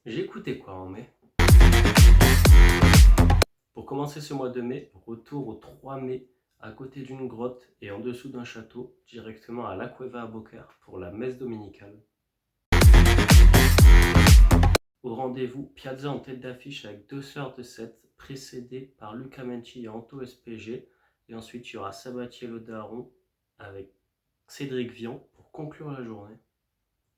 J'ai écouté quoi en mai? Pour commencer ce mois de mai, retour au 3 mai, à côté d'une grotte et en dessous d'un château, directement à la Cueva à Beaucaire pour la messe dominicale. Au rendez-vous, Piazza en tête d'affiche avec 2 sœurs de 7, précédées par Luca Menchi et Anto SPG. Et ensuite, il y aura Sabatier le Daron avec Cédric Vian pour conclure la journée.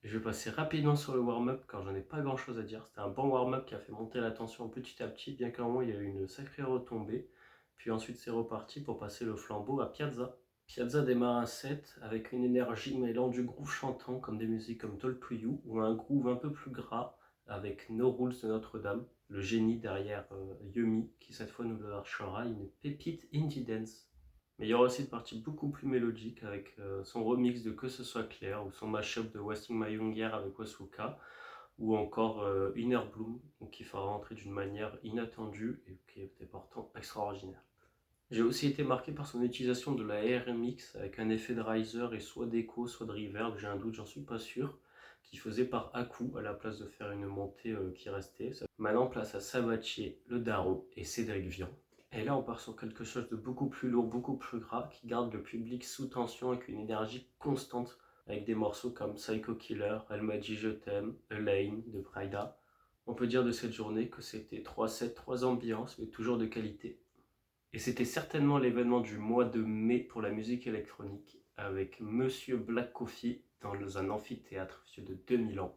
Je vais passer rapidement sur le warm-up car j'en ai pas grand chose à dire. C'était un bon warm-up qui a fait monter la tension petit à petit, bien qu'à un moment il y a eu une sacrée retombée. Puis ensuite c'est reparti pour passer le flambeau à Piazza. Piazza démarre un set avec une énergie mêlant du groove chantant comme des musiques comme Talk to You ou un groove un peu plus gras avec No Rules de Notre-Dame, le génie derrière Yumi qui cette fois nous lâchera une pépite indie dance. Mais il y aura aussi une partie beaucoup plus mélodique avec son remix de Que ce soit clair ou son mashup de Wasting My Young Year avec Wasuka ou encore Inner Bloom qui fera rentrer d'une manière inattendue et qui était pourtant extraordinaire. J'ai aussi été marqué par son utilisation de la RMX avec un effet de riser et soit d'écho, soit de reverb, j'ai un doute, j'en suis pas sûr, qui faisait par à-coup à la place de faire une montée qui restait. Maintenant, place à Sabatier, le Daron et Cédric Vian. Et là, on part sur quelque chose de beaucoup plus lourd, beaucoup plus gras, qui garde le public sous tension avec une énergie constante, avec des morceaux comme Psycho Killer, Elle m'a dit je t'aime, Elaine de Prida. On peut dire de cette journée que c'était 3 sets, 3 ambiances, mais toujours de qualité. Et c'était certainement l'événement du mois de mai pour la musique électronique, avec Monsieur Black Coffee dans un amphithéâtre vieux de 2000 ans.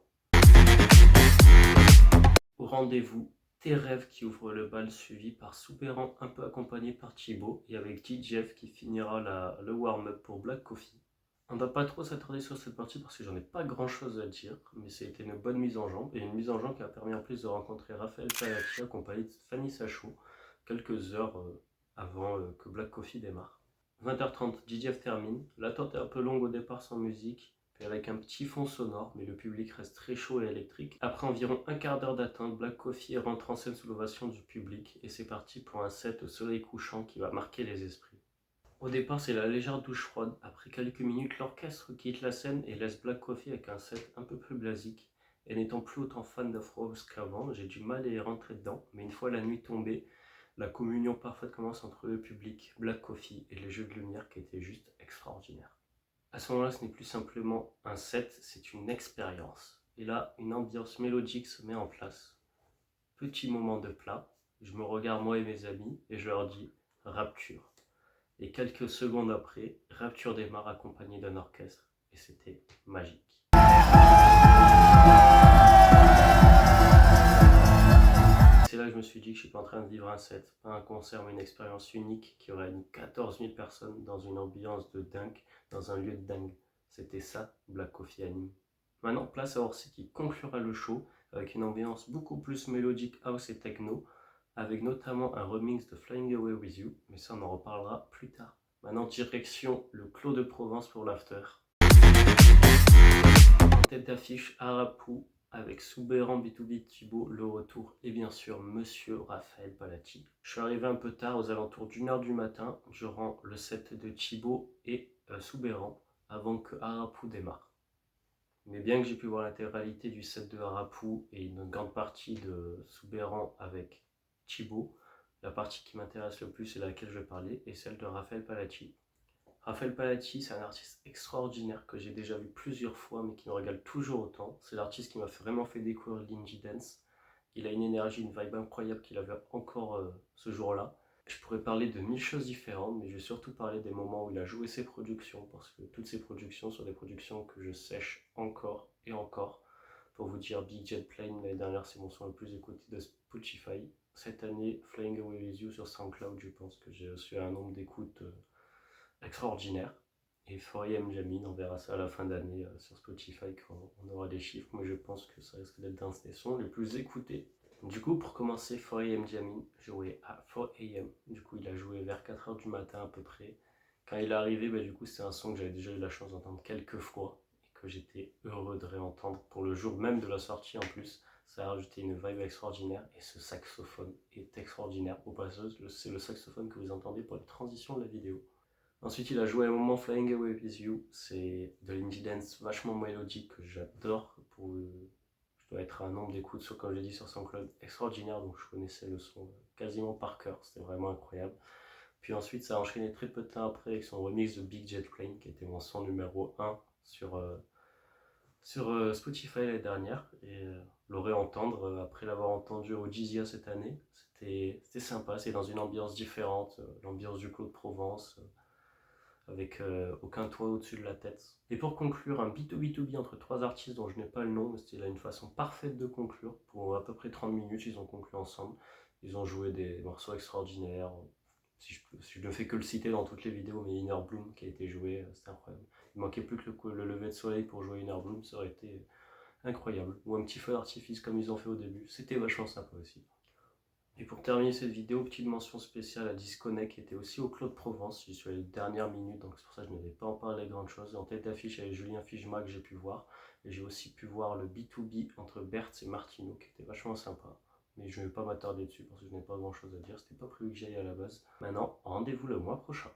Au rendez-vous, Tes rêves qui ouvre le bal, suivi par Soubéran un peu accompagné par Thibaut, et avec DJF qui finira le warm-up pour Black Coffee. On ne va pas trop s'attarder sur cette partie parce que j'en ai pas grand chose à dire, mais c'était une bonne mise en jambe, et une mise en jambe qui a permis en plus de rencontrer Raphaël Palacci accompagné de Fanny Sachou, quelques heures avant que Black Coffee démarre. 20h30, DJF termine, l'attente est un peu longue au départ sans musique, puis avec un petit fond sonore, mais le public reste très chaud et électrique. Après environ un quart d'heure d'attente, Black Coffee rentre en scène sous l'ovation du public, et c'est parti pour un set au soleil couchant qui va marquer les esprits. Au départ, c'est la légère douche froide. Après quelques minutes, l'orchestre quitte la scène et laisse Black Coffee avec un set un peu plus basique. Et n'étant plus autant fan d'Afro House qu'avant, j'ai du mal à y rentrer dedans. Mais une fois la nuit tombée, la communion parfaite commence entre le public, Black Coffee et les jeux de lumière qui étaient juste extraordinaires. À ce moment-là, ce n'est plus simplement un set, c'est une expérience. Et là, une ambiance mélodique se met en place. Petit moment de plat, je me regarde moi et mes amis et je leur dis rapture. Et quelques secondes après, Rapture démarre accompagnée d'un orchestre et c'était magique. C'est là que je me suis dit que je suis pas en train de vivre un set, pas un concert, mais une expérience unique qui aurait mis 14 000 personnes dans une ambiance de dingue, dans un lieu de dingue. C'était ça, Black Coffee anime. Maintenant, place à Orsi qui conclura le show avec une ambiance beaucoup plus mélodique house et techno, avec notamment un remix de Flying Away With You, mais ça on en reparlera plus tard. Maintenant, direction le Clos de Provence pour l'after. En tête d'affiche, Arapou avec Soubéran B2B Thibaut, le retour, et bien sûr Monsieur Raphaël Palati. Je suis arrivé un peu tard, aux alentours d'1h du matin, durant le set de Thibaut et Soubéran, avant que Arapou démarre. Mais bien que j'ai pu voir l'intégralité du set de Arapou et une grande partie de Soubéran avec Thibaut, la partie qui m'intéresse le plus et laquelle je vais parler est celle de Raphaël Palati. Raphaël Palati, c'est un artiste extraordinaire que j'ai déjà vu plusieurs fois mais qui me régale toujours autant. C'est l'artiste qui m'a vraiment fait découvrir l'indie dance. Il a une énergie, une vibe incroyable qu'il avait encore ce jour-là. Je pourrais parler de 1000 choses différentes, mais je vais surtout parler des moments où il a joué ses productions, parce que toutes ses productions sont des productions que je sèche encore et encore. Pour vous dire, Big Jet Plane, l'année dernière, c'est mon son le plus écouté de Spotify. Cette année, Flying Away With You sur SoundCloud, je pense que j'ai reçu un nombre d'écoutes extraordinaire. Et 4am Jamin, on verra ça à la fin d'année sur Spotify quand on aura des chiffres, mais je pense que ça risque d'être d'un des sons les plus écoutés. Du coup, pour commencer, 4am Jamin jouait à 4am. Du coup, il a joué vers 4h du matin à peu près. Quand il est arrivé, du coup, c'est un son que j'avais déjà eu la chance d'entendre quelques fois et que j'étais heureux de réentendre pour le jour même de la sortie en plus. Ça a rajouté une vibe extraordinaire et ce saxophone est extraordinaire. Au passage, c'est le saxophone que vous entendez pour les transitions de la vidéo. Ensuite, il a joué un moment Flying Away With You. C'est de l'indie dance vachement mélodique que j'adore. Je dois être à un nombre d'écoutes, comme je l'ai dit, sur SoundCloud extraordinaire, donc je connaissais le son quasiment par cœur, c'était vraiment incroyable. Puis ensuite, ça a enchaîné très peu de temps après avec son remix de Big Jet Plane, qui était mon son numéro 1 sur Spotify l'année dernière. Et le réentendre, après l'avoir entendu au Jizya cette année, c'était sympa. C'est dans une ambiance différente, l'ambiance du Claude Provence, avec aucun toit au-dessus de la tête. Et pour conclure, un B2B2B entre trois artistes dont je n'ai pas le nom, mais c'était là une façon parfaite de conclure. Pour à peu près 30 minutes, ils ont conclu ensemble. Ils ont joué des morceaux extraordinaires. Si je ne fais que le citer dans toutes les vidéos, mais Inner Bloom qui a été joué, c'était incroyable. Il manquait plus que le lever de soleil pour jouer Inner Bloom, ça aurait été incroyable. Ou un petit feu d'artifice comme ils ont fait au début, c'était vachement sympa aussi. Et pour terminer cette vidéo, petite mention spéciale à Disconnect qui était aussi au Claude Provence. J'y suis allé les dernières minutes, donc c'est pour ça que je ne vais pas en parler grand chose. En tête d'affiche avec Julien Fijma que j'ai pu voir. Et j'ai aussi pu voir le B2B entre Berthe et Martino qui était vachement sympa. Mais je ne vais pas m'attarder dessus parce que je n'ai pas grand chose à dire. C'était pas prévu que j'aille à la base. Maintenant, rendez-vous le mois prochain.